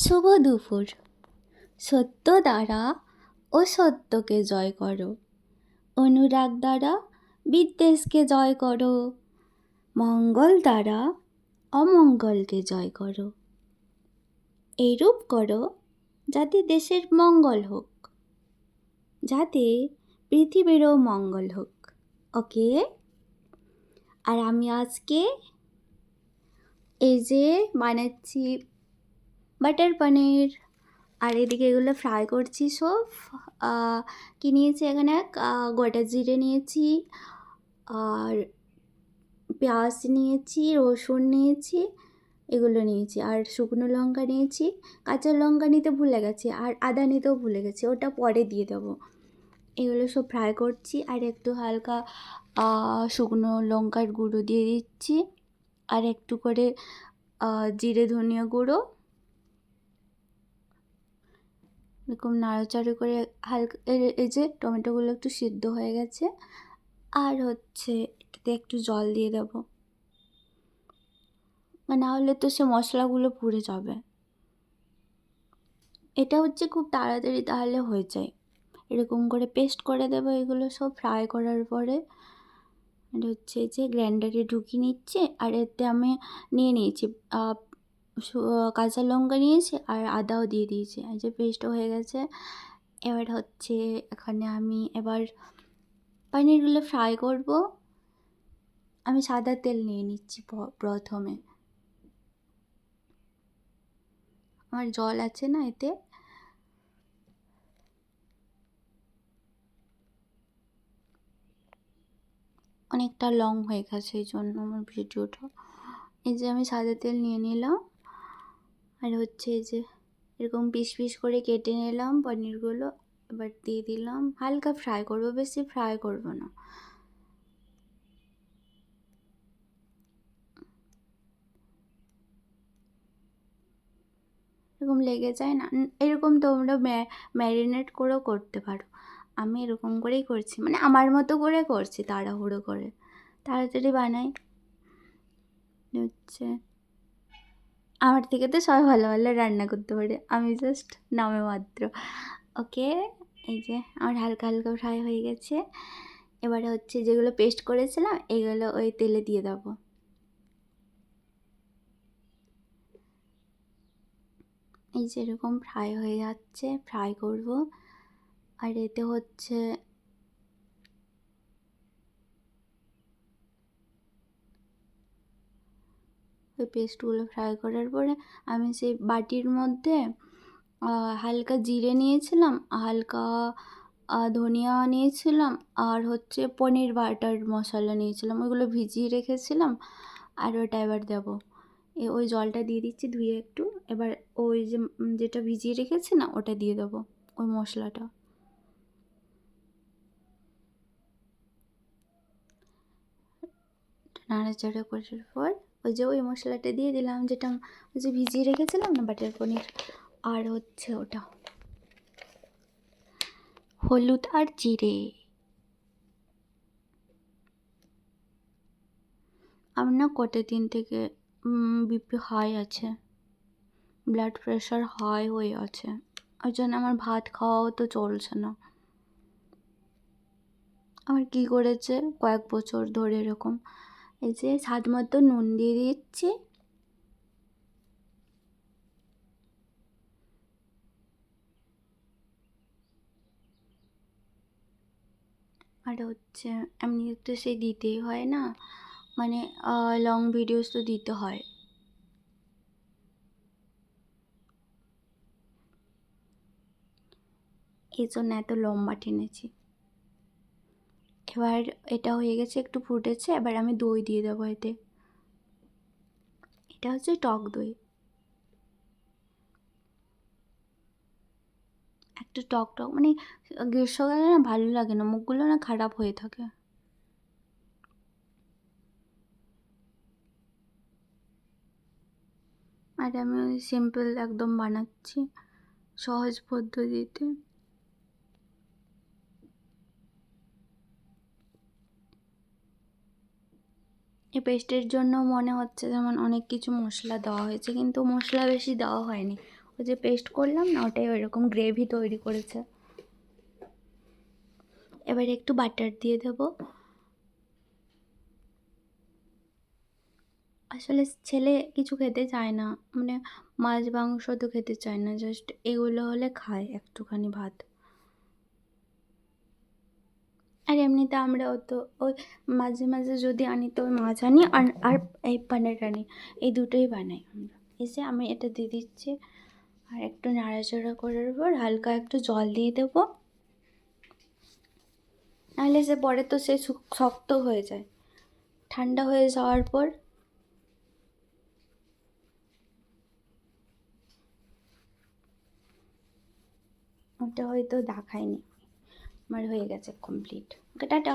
শুভ দুপুর। সত্য দ্বারা অসত্যকে জয় করো, অনুরাগ দ্বারা বিদ্বেষকে জয় করো, মঙ্গল দ্বারা অমঙ্গলকে জয় করো। এইরূপ করো যাতে দেশের মঙ্গল হোক, যাতে পৃথিবীরও মঙ্গল হোক। ওকে? আর আমি আজকে এই যে বানাচ্ছি বাটার পনির, আর এদিকে এগুলো ফ্রাই করছি সব। কি নিয়েছি এখানে, গোটা জিরে নিয়েছি, আর পেঁয়াজ নিয়েছি, রসুন নিয়েছি, এগুলো নিয়েছি, আর শুকনো লঙ্কা নিয়েছি। কাঁচা লঙ্কা নিতে ভুলে গেছি, আর আদা নিতেও ভুলে গেছি, ওটা পরে দিয়ে দেবো। এগুলো সব ফ্রাই করছি, আর একটু হালকা শুকনো লঙ্কার গুঁড়ো দিয়ে দিচ্ছি, আর একটু করে জিরে ধনিয়া গুঁড়ো, এরকম নাড়াচাড়া করে হালকা। এই যে টমেটোগুলো একটু সিদ্ধ হয়ে গেছে, আর হচ্ছে এটাতে একটু জল দিয়ে দেবো, না হলে তো সে মশলাগুলো পুড়ে যাবে। এটা হচ্ছে খুব তাড়াতাড়ি তাহলে হয়ে যায়। এরকম করে পেস্ট করে দেবো এগুলো সব ফ্রাই করার পরে। এটা হচ্ছে যে গ্রাইন্ডারে ঢুকিয়ে নিচ্ছে, আর এতে আমি নিয়ে নিয়েছি কাঁচা লঙ্কা নিয়েছি, আর আদাও দিয়ে দিয়েছি, এই যে পেস্টও হয়ে গেছে। এবার হচ্ছে এখানে আমি এবার পনিরগুলো ফ্রাই করব। আমি সাদা তেল নিয়ে নিচ্ছি প্রথমে। আমার জল আছে না এতে, অনেকটা লং হয়ে গেছে এই জন্য আমার ভিডিওটা। এই যে আমি সাদা তেল নিয়ে নিলাম, আর হচ্ছে এই যে এরকম পিস পিস করে কেটে নিলাম পনিরগুলো। এবার দিয়ে দিলাম, হালকা ফ্রাই করব, বেশি ফ্রাই করব না। এরকম লেগে যায় না, এরকম তোমরা ম্যারিনেট করেও করতে পারো। আমি এরকম করেই করছি, মানে আমার মতো করে করছি, তাড়াহুড়ো করে তাড়াতাড়ি বানাই। হচ্ছে আমার থেকে তো সবাই ভালো ভালো রান্না করতে পারে, আমি জাস্ট নামে মাত্র। ওকে? এই যে আমার হালকা হালকা ফ্রাই হয়ে গেছে। এবারে হচ্ছে যেগুলো পেস্ট করেছিলাম এগুলো ওই তেলে দিয়ে দেবো। এই যে এরকম ফ্রাই হয়ে যাচ্ছে, ফ্রাই করব। আর এতে হচ্ছে ওই পেস্টগুলো ফ্রাই করার পরে আমি সেই বাটির মধ্যে হালকা জিরে নিয়েছিলাম, হালকা ধনিয়া নিয়েছিলাম, আর হচ্ছে পনির বাটার মশলা নিয়েছিলাম, ওইগুলো ভিজিয়ে রেখেছিলাম। আর ওটা এবার দেবো, ওই জলটা দিয়ে দিচ্ছি ধুয়ে একটু। এবার ওই যে যেটা ভিজিয়ে রেখেছি না ওটা দিয়ে দেবো, ওই মশলাটা। নাড়াচাড়া করার পর ওই মশলাটা দিয়ে দিলাম, যেটা ওই যে ভিজিয়ে রেখেছিলাম না বাটার পনির। আর হচ্ছে ওটা হলুদ আর জিরে। আমার না কটা দিন থেকে বিপি হাই আছে, ব্লাড প্রেশার হাই হয়ে আছে, ওই জন্য আমার ভাত খাওয়াও তো চলছে না। আমার কী করেছে কয়েক বছর ধরে এরকম। এই যে স্বাদ মতো নুন দিয়ে দিচ্ছি, আর হচ্ছে এমনি তো সেই দিতেই হয় না, মানে লং ভিডিওস তো দিতে হয়। এই জন্য এত লম্বা টেনেছি। এবার এটা হয়ে গেছে, একটু ফুটেছে, এবার আমি দই দিয়ে দেবো এতে। এটা হচ্ছে টক দই, একটু টক টক, মানে গ্রীষ্মকালে না ভালো লাগে না, মুখগুলো না খারাপ হয়ে থাকে। আর আমি ওই সিম্পল একদম বানাচ্ছি, সহজ পদ্ধতিতে। এই পেস্টের জন্য মনে হচ্ছে যেমন অনেক কিছু মশলা দেওয়া হয়েছে, কিন্তু মশলা বেশি দেওয়া হয়নি, যে পেস্ট করলাম না, ওটাই ওইরকম গ্রেভি তৈরি করেছে। এবার একটু বাটার দিয়ে দেবো। আসলে ছেলে কিছু খেতে চায় না, মানে মাছ মাংস তো খেতে চায় না, জাস্ট এগুলো হলে খায় একটুখানি ভাত। আর এমনিতে আমরাও তো ওই মাঝে মাঝে যদি আনি তো ওই মাছ আনি, আর এই পনির আনি, এই দুটোই বানাই আমরা। এসে আমি এটা দিয়ে দিচ্ছি, আর একটু নাড়াচাড়া করার পর হালকা একটু জল দিয়ে দেবো, নাহলে সে পরে তো সে শক্ত হয়ে যায়। ঠান্ডা হয়ে যাওয়ার পর ওটা হয়তো দেখায়নি, আমার হয়ে গেছে কমপ্লিট। ওকে, টাটা।